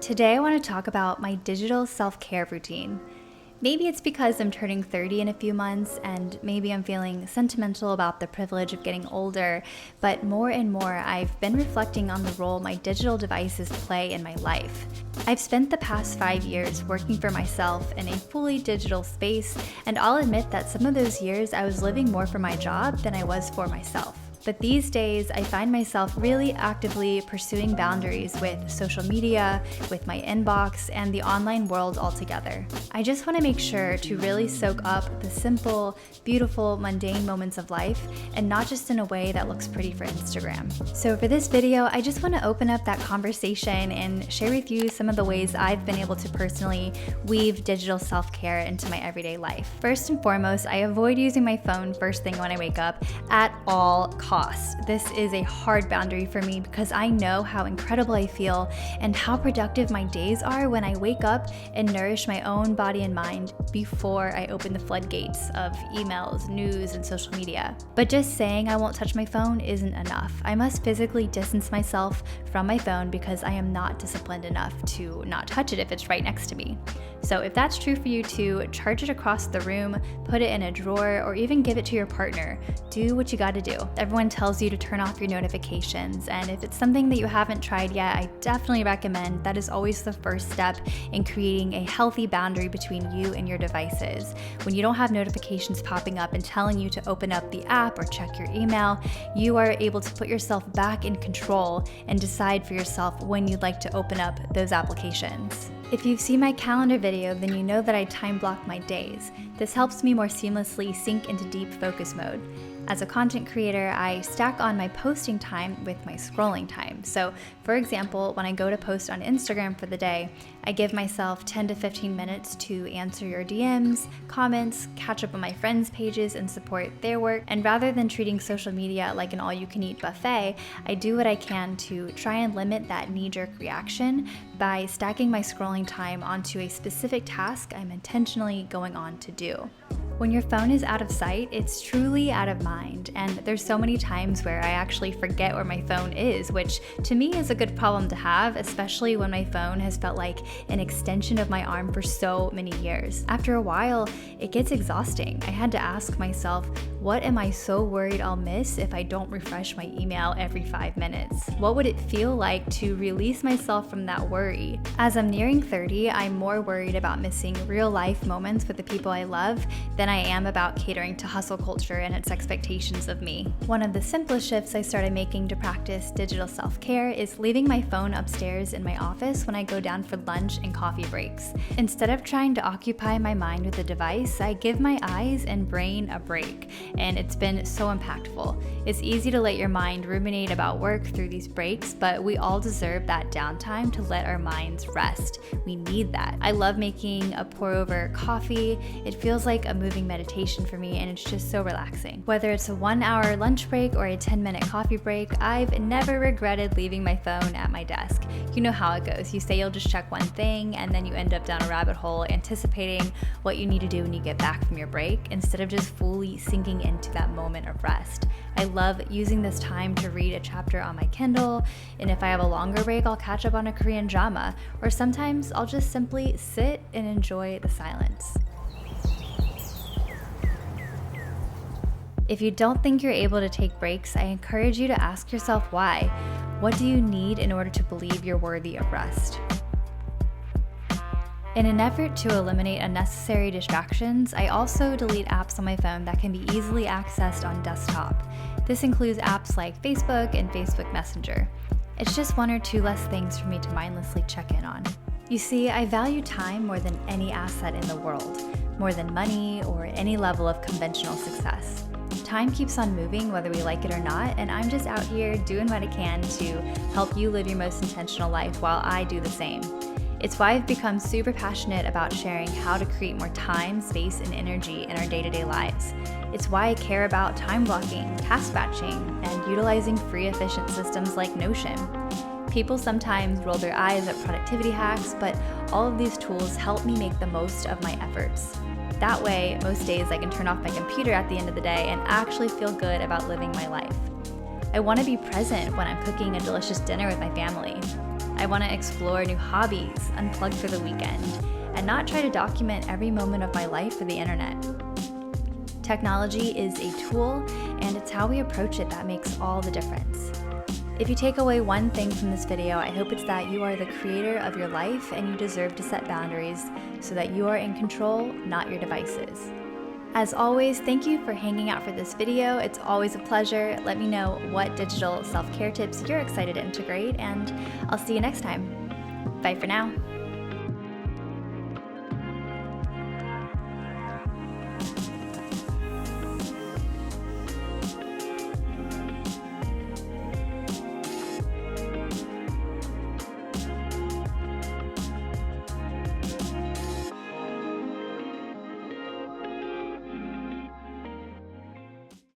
Today I want to talk about my digital self-care routine. Maybe it's because I'm turning 30 in a few months, and maybe I'm feeling sentimental about the privilege of getting older, but more and more I've been reflecting on the role my digital devices play in my life. I've spent the past 5 years working for myself in a fully digital space, and I'll admit that some of those years I was living more for my job than I was for myself. But these days, I find myself really actively pursuing boundaries with social media, with my inbox, and the online world altogether. I just want to make sure to really soak up the simple, beautiful, mundane moments of life, and not just in a way that looks pretty for Instagram. So for this video, I just want to open up that conversation and share with you some of the ways I've been able to personally weave digital self-care into my everyday life. First and foremost, I avoid using my phone first thing when I wake up at all costs. This is a hard boundary for me because I know how incredible I feel and how productive my days are when I wake up and nourish my own body and mind before I open the floodgates of emails, news, and social media. But just saying I won't touch my phone isn't enough. I must physically distance myself from my phone because I am not disciplined enough to not touch it if it's right next to me. So if that's true for you too, charge it across the room, put it in a drawer, or even give it to your partner. Do what you gotta do. Everyone tells you to turn off your notifications, and if it's something that you haven't tried yet, I definitely recommend that is always the first step in creating a healthy boundary between you and your devices. When you don't have notifications popping up and telling you to open up the app or check your email, you are able to put yourself back in control and decide for yourself when you'd like to open up those applications. If you've seen my calendar video, then you know that I time block my days. This helps me more seamlessly sink into deep focus mode. As a content creator, I stack on my posting time with my scrolling time. So, for example, when I go to post on Instagram for the day, I give myself 10 to 15 minutes to answer your DMs, comments, catch up on my friends' pages, and support their work. And rather than treating social media like an all-you-can-eat buffet, I do what I can to try and limit that knee-jerk reaction by stacking my scrolling time onto a specific task I'm intentionally going on to do. When your phone is out of sight, it's truly out of mind, and there's so many times where I actually forget where my phone is, which to me is a good problem to have, especially when my phone has felt like an extension of my arm for so many years. After a while, it gets exhausting. I had to ask myself, what am I so worried I'll miss if I don't refresh my email every 5 minutes? What would it feel like to release myself from that worry? As I'm nearing 30, I'm more worried about missing real life moments with the people I love than I am about catering to hustle culture and its expectations of me. One of the simplest shifts I started making to practice digital self-care is leaving my phone upstairs in my office when I go down for lunch and coffee breaks. Instead of trying to occupy my mind with a device, I give my eyes and brain a break, and it's been so impactful. It's easy to let your mind ruminate about work through these breaks, but we all deserve that downtime to let our minds rest. We need that. I love making a pour-over coffee. It feels like a moving meditation for me, and it's just so relaxing. Whether it's a 1-hour lunch break or a 10-minute coffee break, I've never regretted leaving my phone at my desk. You know how it goes. You say you'll just check one thing, and then you end up down a rabbit hole anticipating what you need to do when you get back from your break, instead of just fully sinking into that moment of rest. I love using this time to read a chapter on my Kindle, and if I have a longer break, I'll catch up on a Korean drama, or sometimes I'll just simply sit and enjoy the silence. If you don't think you're able to take breaks, I encourage you to ask yourself why. What do you need in order to believe you're worthy of rest? In an effort to eliminate unnecessary distractions, I also delete apps on my phone that can be easily accessed on desktop. This includes apps like Facebook and Facebook Messenger. It's just 1 or 2 less things for me to mindlessly check in on. You see, I value time more than any asset in the world, more than money or any level of conventional success. Time keeps on moving whether we like it or not, and I'm just out here doing what I can to help you live your most intentional life while I do the same. It's why I've become super passionate about sharing how to create more time, space, and energy in our day-to-day lives. It's why I care about time blocking, task batching, and utilizing free efficient systems like Notion. People sometimes roll their eyes at productivity hacks, but all of these tools help me make the most of my efforts. That way, most days I can turn off my computer at the end of the day and actually feel good about living my life. I want to be present when I'm cooking a delicious dinner with my family. I I want to explore new hobbies, unplug for the weekend, and not try to document every moment of my life for the internet. Technology is a tool, and it's how we approach it that makes all the difference. If you take away one thing from this video, I hope it's that you are the creator of your life and you deserve to set boundaries so that you are in control, not your devices. As always, thank you for hanging out for this video. It's always a pleasure. Let me know what digital self-care tips you're excited to integrate, and I'll see you next time. Bye for now.